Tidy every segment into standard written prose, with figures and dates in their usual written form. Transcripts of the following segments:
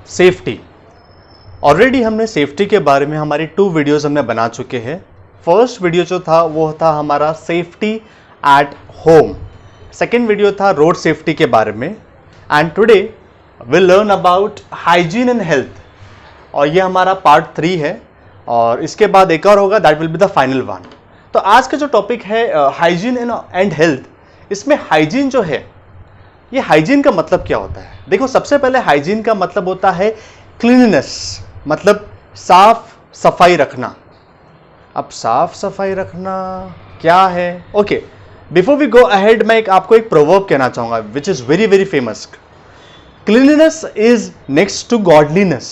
Safety. Already हमने safety के बारे में हमारी 2 वीडियोस हमने बना चुके हैं। फर्स्ट वीडियो जो था वो था हमारा safety at home, second video था रोड सेफ्टी के बारे में, and today will learn about hygiene and health, और ये हमारा पार्ट 3 है और इसके बाद एक और होगा, that will be the final one. तो आज का जो टॉपिक है हाइजीन एंड हेल्थ, इसमें हाइजीन जो है, ये हाइजीन का मतलब क्या होता है? देखो, सबसे पहले हाइजीन का मतलब होता है क्लीननेस, मतलब साफ सफाई रखना। अब साफ सफाई रखना क्या है? Okay, before we go ahead, मैं आपको एक प्रोवर्ब कहना चाहूंगा which is very very famous. Cleanliness is next to godliness.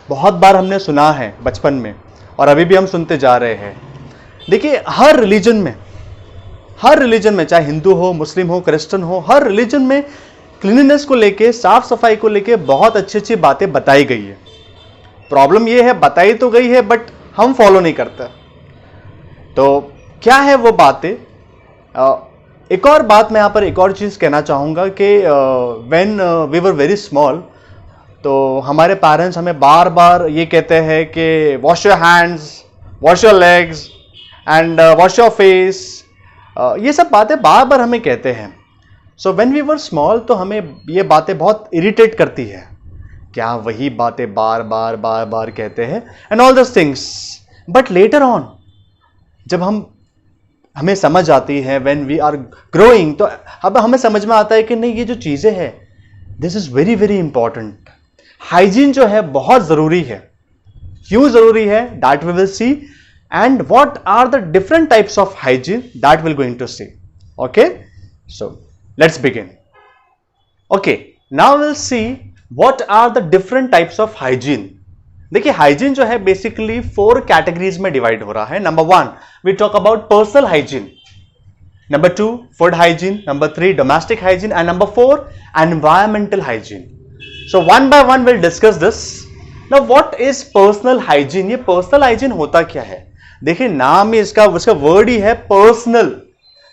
बहुत बार हमने सुना है बचपन में और अभी भी हम सुनते जा रहे हैं। देखिए, हर रिलीजन में चाहे हिंदू हो, मुस्लिम हो, क्रिश्चियन हो, हर रिलीजन में क्लीननेस को लेके, साफ सफाई को लेके बहुत अच्छी अच्छी बातें बताई गई है। प्रॉब्लम यह है, बताई तो गई है बट हम फॉलो नहीं करते। तो क्या है वो बातें? एक और बात मैं यहां पर एक और चीज कहना चाहूंगा कि when we were very small, तो हमारे पेरेंट्स हमें बार बार ये कहते हैं कि wash your hands, wash your legs and wash your face. ये सब बातें बार बार हमें कहते हैं। So when we were small, तो हमें ये बातें बहुत इरिटेट करती है, क्या वही बातें बार बार कहते हैं and all this things. But later on, जब हमें समझ आती है, व्हेन वी आर ग्रोइंग, तो अब हमें समझ में आता है कि नहीं, ये जो चीजें हैं, this is very very important. Hygiene जो है बहुत जरूरी है। क्यों जरूरी है, that we will see, and what are the different types of hygiene, that we're going to see. Okay, so let's begin. Okay, now we'll see what are the different types of hygiene. देखिए, hygiene जो है basically 4 categories में divide हो रहा है। Number 1 we talk about personal hygiene, number 2 food hygiene, number 3 domestic hygiene, and number 4 environmental hygiene. So one by one will discuss this. Now what is personal hygiene? ये personal hygiene होता क्या है? देखिए, नाम ही उसका वर्ड ही है personal,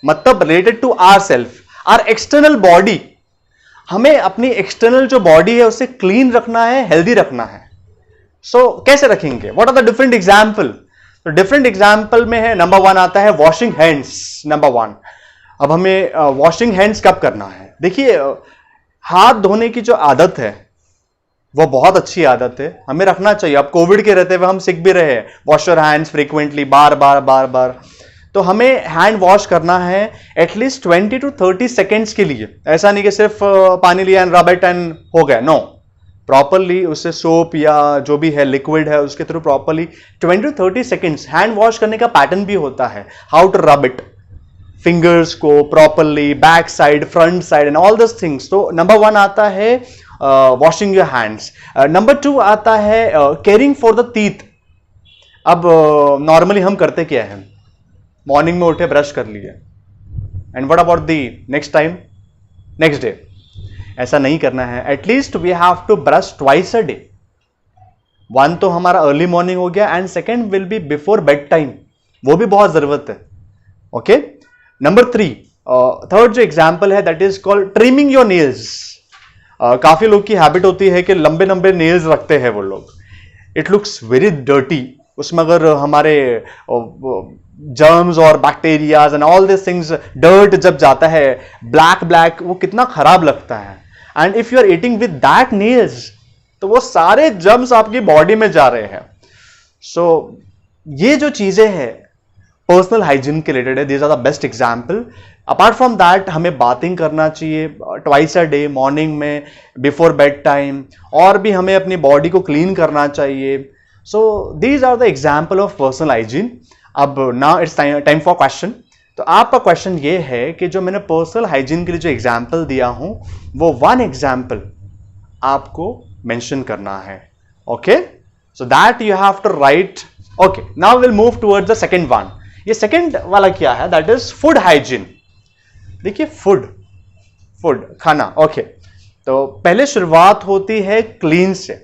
मतलब related to our self, our external body. हमें अपनी एक्सटर्नल जो बॉडी है उसे क्लीन रखना है, हेल्दी रखना है। सो कैसे रखेंगे? What are the different example? तो डिफरेंट एग्जाम्पल में है, नंबर 1 आता है वॉशिंग हैंड्स। नंबर 1, अब हमें वॉशिंग हैंड्स कब करना है? देखिए, हाथ धोने की जो आदत है वो बहुत अच्छी आदत है, हमें रखना चाहिए। अब कोविड के रहते हुए हम सीख भी रहे हैं, वॉश योर हैंड्स फ्रीक्वेंटली, बार बार। तो हमें हैंड वॉश करना है एटलीस्ट 20 to 30 सेकेंड्स के लिए। ऐसा नहीं कि सिर्फ पानी लिया एंड रब इट एंड हो गया, नो। प्रॉपरली उससे सोप या जो भी है लिक्विड है उसके through properly 20 to 30 seconds hand wash करने का पैटर्न भी होता है, how to rub it, fingers को properly, back side, front side and all this things. तो नंबर 1 आता है वॉशिंग योर हैंड्स। नंबर 2 आता है केयरिंग फॉर द टीथ। अब नॉर्मली हम करते क्या है, मॉर्निंग में उठे, ब्रश कर लिए, and what about the next time, next day? ऐसा नहीं करना है। At least we have to brush twice a day. 1 तो हमारा अर्ली मॉर्निंग हो गया, and second will be before bed time, वो भी बहुत जरूरत है। ओके, नंबर 3, थर्ड जो एग्जाम्पल है that is called trimming your nails. काफी लोग की हैबिट होती है कि लंबे लंबे नेल्स रखते हैं वो लोग। It looks very dirty. उसमें अगर हमारे जर्म्स और bacterias and all this things, dirt जब जाता है ब्लैक, वो कितना खराब लगता है। And if you are eating with that nails, तो वो सारे जर्म्स आपकी बॉडी में जा रहे हैं। सो ये जो चीजें हैं पर्सनल हाइजीन के रिलेटेड है, these are the best example. Apart from that, हमें बाथिंग करना चाहिए ट्वाइस अ डे, मॉर्निंग में, बिफोर बेड टाइम, और भी हमें अपनी बॉडी को क्लीन करना चाहिए। So these are the example of personal hygiene. अब now it's time for question. तो आपका क्वेश्चन ये है कि जो मैंने पर्सनल हाइजीन के लिए जो एग्जाम्पल दिया हूं, वो 1 एग्जाम्पल आपको मेंशन करना है। Okay, so that you have to write. Okay, now will move towards the second one. ये सेकंड वाला क्या है? That is food hygiene. देखिए, फूड खाना। ओके, तो पहले शुरुआत होती है क्लीन से।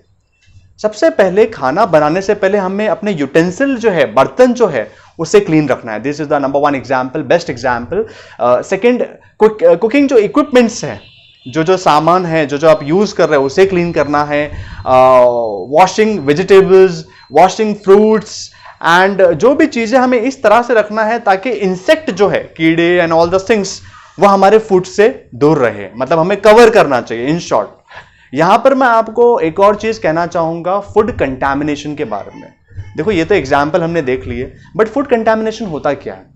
सबसे पहले खाना बनाने से पहले हमें अपने यूटेंसिल जो है, बर्तन जो है, उसे क्लीन रखना है। This is the number 1 example, best example. Second, cooking जो इक्विपमेंट्स हैं, जो जो सामान है, जो जो आप यूज कर रहे हो उसे क्लीन करना है, washing vegetables, washing fruits, and जो भी चीजें हमें इस तरह से रखना है ताकि इंसेक्ट जो है, कीड़े एंड ऑल द थिंग्स, वो हमारे फूड से दूर रहे, मतलब हमें कवर करना चाहिए इन शॉर्ट। यहां पर मैं आपको एक और चीज कहना चाहूंगा फूड कंटामिनेशन के बारे में। देखो ये तो एग्जाम्पल हमने देख लिए, बट फूड कंटामिनेशन होता क्या है?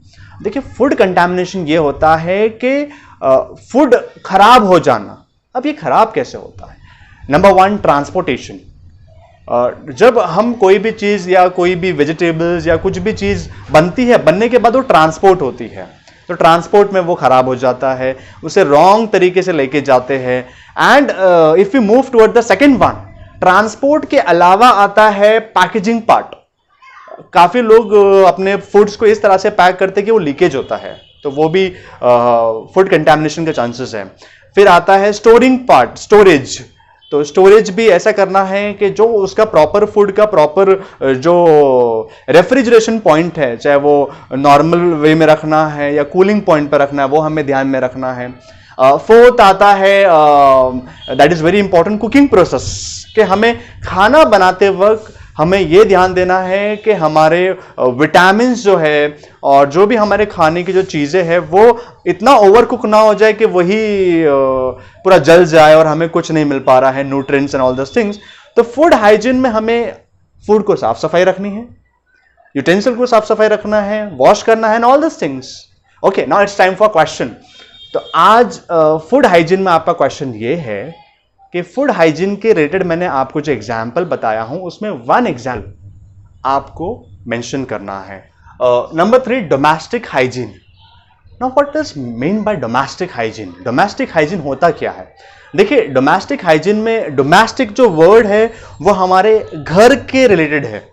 देखिए फूड कंटामिनेशन ये होता है कि फूड खराब हो जाना। अब ये खराब कैसे होता है? Number one, transportation. जब हम कोई भी चीज या कोई भी वेजिटेबल्स या कुछ भी चीज बनती है, बनने के बाद वो ट्रांसपोर्ट होती है, तो ट्रांसपोर्ट में वो खराब हो जाता है, उसे रॉन्ग तरीके से लेके जाते हैं। And if you move toward the second one, transport के अलावा आता है पैकेजिंग पार्ट। काफी लोग अपने फूड्स को इस तरह से पैक करते हैं कि वो लीकेज होता है, तो वो भी फूड कंटामिनेशन के चांसेस है। फिर आता है स्टोरिंग पार्ट, स्टोरेज। तो स्टोरेज भी ऐसा करना है कि जो उसका प्रॉपर फूड का प्रॉपर जो रेफ्रिजरेशन पॉइंट है, चाहे वो नॉर्मल वे में रखना है या कूलिंग पॉइंट पर रखना है, वो हमें ध्यान में रखना है। फोर्थ आता है that is very important, cooking process, कि हमें खाना बनाते वक्त हमें यह ध्यान देना है कि हमारे विटामिन जो है और जो भी हमारे खाने की जो चीजें हैं वो इतना ओवर कुक ना हो जाए कि वही पूरा जल जाए और हमें कुछ नहीं मिल पा रहा है, न्यूट्रिएंट्स एंड ऑल दस थिंग्स। तो फूड हाइजीन में हमें फूड को साफ सफाई रखनी है, यूटेंसिल को साफ सफाई रखना है, वॉश करना है and all this things. Okay, now it's time for question. तो आज फूड हाइजीन में आपका क्वेश्चन ये है कि फूड हाइजीन के रिलेटेड मैंने आपको जो एग्जाम्पल बताया हूं उसमें वन एग्जाम्पल आपको मेंशन करना है। Number 3, domestic hygiene. Now what is mean by domestic hygiene? Domestic hygiene होता क्या है? देखिए डोमेस्टिक हाइजीन में डोमेस्टिक जो वर्ड है वो हमारे घर के रिलेटेड है।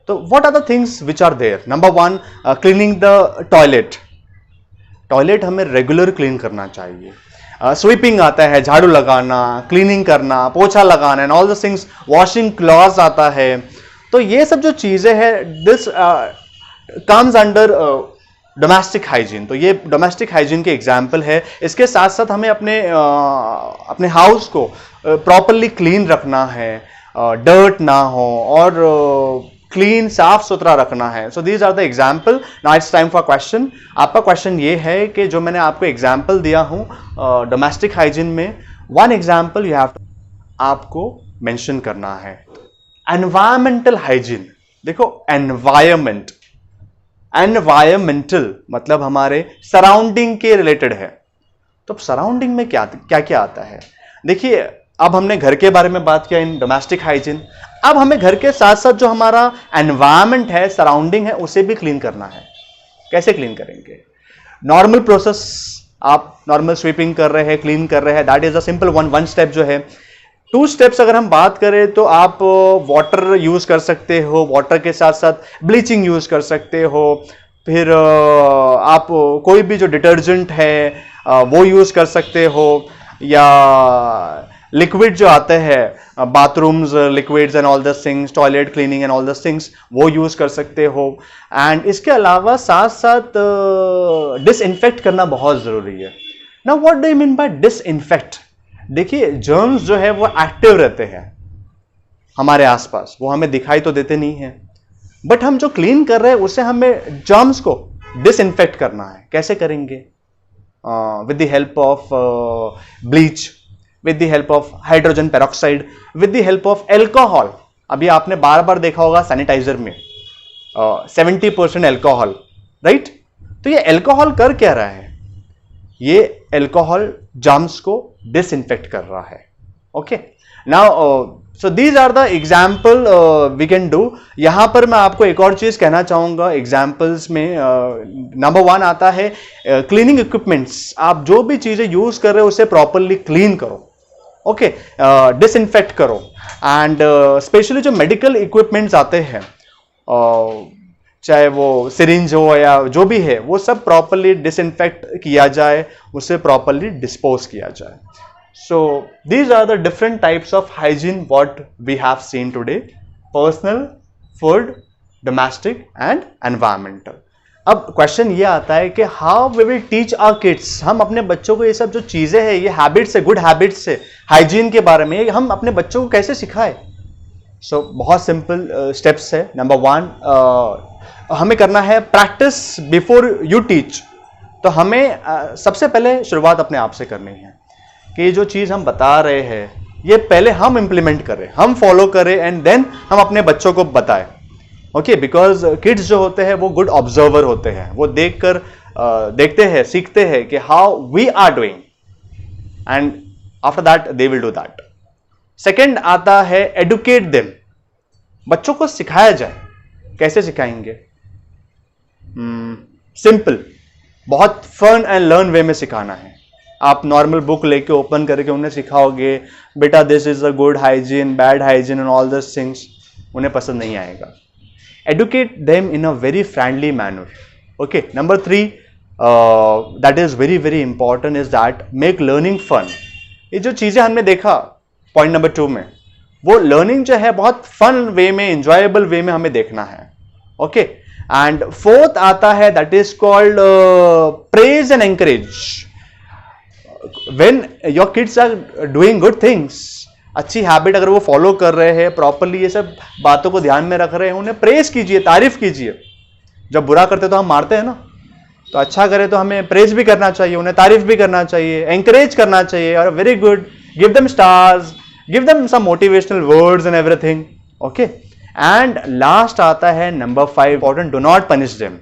तो what are the things which are there? Number 1, cleaning the toilet. Toilet हमें रेगुलर क्लीन करना चाहिए। स्वीपिंग आता है, झाड़ू लगाना, क्लीनिंग करना, पोछा लगाना and all the things. Washing clothes आता है। तो ये सब जो चीजें हैं this comes under domestic hygiene. तो ये डोमेस्टिक हाइजीन के एग्जाम्पल है। इसके साथ साथ हमें अपने हाउस को प्रॉपरली क्लीन रखना है, डर्ट ना हो और क्लीन साफ सुथरा रखना है। So these are the example. Now it's time for question. आपका क्वेश्चन ये है कि जो मैंने आपको एग्जाम्पल दिया हूं डोमेस्टिक हाइजीन में, वन एग्जाम्पल यू हैव आपको मेंशन करना है। Environmental hygiene. देखो एनवायरमेंट, एनवायरमेंटल मतलब हमारे सराउंडिंग के रिलेटेड है। तो सराउंडिंग में क्या क्या आता है? देखिए अब हमने घर के बारे में बात किया इन डोमेस्टिक हाइजीन। अब हमें घर के साथ साथ जो हमारा एनवायरमेंट है, सराउंडिंग है, उसे भी क्लीन करना है। कैसे क्लीन करेंगे? नॉर्मल प्रोसेस, आप नॉर्मल स्वीपिंग कर रहे हैं, क्लीन कर रहे हैं, that is a simple one step जो है। 2 स्टेप्स अगर हम बात करें तो आप वाटर यूज कर सकते हो, वाटर के साथ साथ ब्लीचिंग यूज कर सकते हो। फिर आप कोई भी जो डिटर्जेंट है वो यूज कर सकते हो, या लिक्विड जो आते हैं बाथरूम्स लिक्विड्स एंड ऑल दस things, toilet cleaning and all दस थिंग्स, वो यूज कर सकते हो। एंड इसके अलावा साथ साथ डिसइंफेक्ट करना बहुत जरूरी है। Now what do you mean by disinfect? देखिए जर्म्स जो है वो एक्टिव रहते हैं हमारे आसपास, वो हमें दिखाई तो देते नहीं है, बट हम जो क्लीन कर रहे हैं उसे हमें जर्म्स को डिसइंफेक्ट करना है। कैसे करेंगे? With the help of bleach, with the help of hydrogen peroxide, with the help of alcohol। अभी आपने बार बार देखा होगा सैनिटाइजर में 70% अल्कोहल, राइट? तो ये अल्कोहल कर क्या रहा है? ये अल्कोहल जर्म्स को डिसइंफेक्ट कर रहा है। Okay, now so these are the example we can do. यहां पर मैं आपको एक और चीज कहना चाहूंगा एग्जाम्पल्स में। नंबर 1 आता है क्लीनिंग इक्विपमेंट्स। आप जो भी चीजें यूज कर रहे हो उसे प्रॉपरली क्लीन करो, ओके, डिसइंफेक्ट करो। एंड स्पेशली जो मेडिकल इक्विपमेंट्स आते हैं, चाहे वो सिरिंज हो या जो भी है, वो सब प्रॉपरली डिसइंफेक्ट किया जाए, उसे प्रॉपरली डिस्पोज किया जाए। So these are the different types of hygiene what we have seen today: personal, food, domestic and environmental. अब क्वेश्चन ये आता है कि how we will teach our kids, हम अपने बच्चों को ये सब जो चीजें हैं, ये हैबिट्स है, गुड हैबिट्स है, हाइजीन के बारे में, हम अपने बच्चों को कैसे सिखाएं। सो बहुत सिंपल स्टेप्स है। नंबर 1, हमें करना है प्रैक्टिस बिफोर यू टीच। तो हमें सबसे पहले शुरुआत अपने आप से करनी है कि जो चीज हम बता रहे हैं ये पहले हम इंप्लीमेंट करें, हम फॉलो करें, एंड देन हम अपने बच्चों को बताएं। ओके, बिकॉज किड्स जो होते हैं वो गुड ऑब्जर्वर होते हैं, वो देखते हैं, सीखते हैं कि how we are doing, and after that they will do that. Second आता है एडुकेट देम, बच्चों को सिखाया जाए। कैसे सिखाएंगे? सिंपल, बहुत फन एंड लर्न वे में सिखाना है। आप नॉर्मल बुक लेके ओपन करके उन्हें सिखाओगे बेटा this is a good hygiene, bad hygiene and all this things, उन्हें पसंद नहीं आएगा। Educate them in a very friendly manner. Okay, number 3 that is very very important is that make learning fun. ये जो चीजें हमने देखा पॉइंट नंबर 2 में, वो लर्निंग जो है बहुत फन वे में, इंजॉयबल वे में हमें देखना है। ओके, एंड 4th आता है that is called praise and encourage. When your kids are doing good things, अच्छी हैबिट अगर वो फॉलो कर रहे हैं प्रॉपरली, ये सब बातों को ध्यान में रख रहे हैं, उन्हें प्रेज कीजिए, तारीफ कीजिए। जब बुरा करते तो हम मारते हैं ना, तो अच्छा करे तो हमें प्रेज भी करना चाहिए, उन्हें तारीफ भी करना चाहिए, एंकरेज करना चाहिए, और very good, give them stars, give them some motivational words and everything. Okay, and last आता है number 5 important, do not punish them.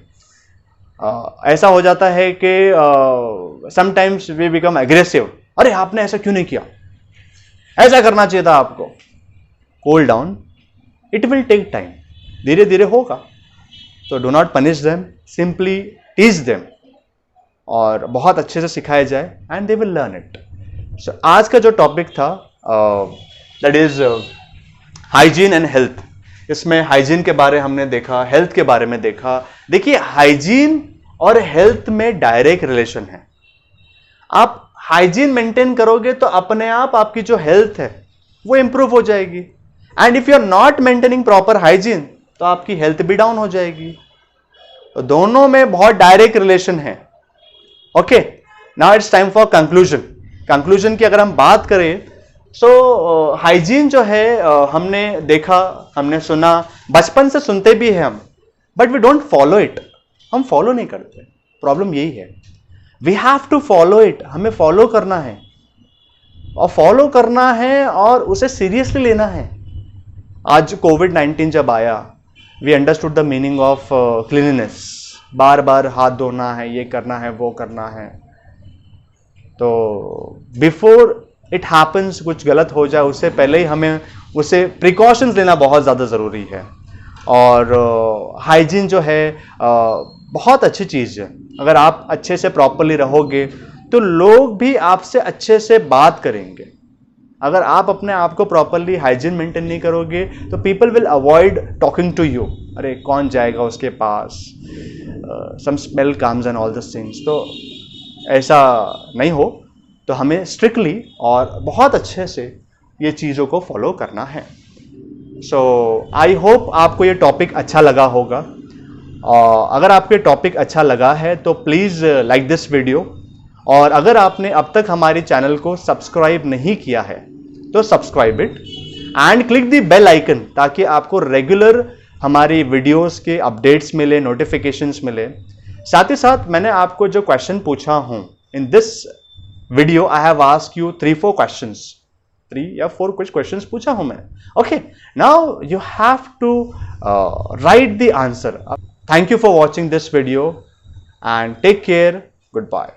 ऐसा हो जाता है कि समटाइम्स वी बिकम एग्रेसिव, अरे आपने ऐसा क्यों नहीं किया, ऐसा करना चाहिए था आपको। Cool down, it will take time, धीरे धीरे होगा। तो do not punish them, simply teach them, और बहुत अच्छे से सिखाया जाए and they will learn it. So आज का जो टॉपिक था that is hygiene and health. इसमें हाइजीन के बारे हमने देखा, हेल्थ के बारे में देखा। देखिए, हाइजीन और हेल्थ में डायरेक्ट रिलेशन है। आप हाइजीन मेंटेन करोगे तो अपने आप आपकी जो हेल्थ है वो इंप्रूव हो जाएगी, and if you are not maintaining proper hygiene तो आपकी हेल्थ भी डाउन हो जाएगी। तो दोनों में बहुत डायरेक्ट रिलेशन है। Okay, now it's time for conclusion. Conclusion की अगर हम बात करें, सो हाइजीन जो है हमने देखा, हमने सुना, बचपन से सुनते भी हैं हम, but we don't follow it. हम फॉलो नहीं करते, प्रॉब्लम यही है। We have to follow it, हमें फॉलो करना है, और फॉलो करना है और उसे सीरियसली लेना है। आज कोविड-19 जब आया, we understood the meaning of cleanliness. बार बार हाथ धोना है, ये करना है, वो करना है। तो बिफोर इट हैपन्स, कुछ गलत हो जाए उससे पहले ही हमें उसे प्रिकॉशंस लेना बहुत ज़्यादा ज़रूरी है। और हाइजीन जो है बहुत अच्छी चीज़ है। अगर आप अच्छे से प्रॉपरली रहोगे तो लोग भी आपसे अच्छे से बात करेंगे। अगर आप अपने आप को प्रॉपरली हाइजीन मेंटेन नहीं करोगे तो people will avoid talking to you. अरे कौन जाएगा उसके पास, some smell comes and all this things. तो ऐसा नहीं हो, तो हमें स्ट्रिक्टली और बहुत अच्छे से ये चीज़ों को फॉलो करना है। सो आई होप आपको ये टॉपिक अच्छा लगा होगा। अगर आपको ये टॉपिक अच्छा लगा है तो प्लीज़ लाइक दिस वीडियो, और अगर आपने अब तक हमारे चैनल को सब्सक्राइब नहीं किया है तो subscribe it and click the bell icon, ताकि आपको रेगुलर हमारी वीडियोस के अपडेट्स मिले, नोटिफिकेशंस मिले। साथ ही साथ मैंने आपको जो क्वेश्चन पूछा हूँ in this video, I have asked you 3-4 questions, 3 या 4 कुछ क्वेश्चंस पूछा हूं मैं। Okay, now you have to write the answer. Thank you for watching this video and take care, good bye.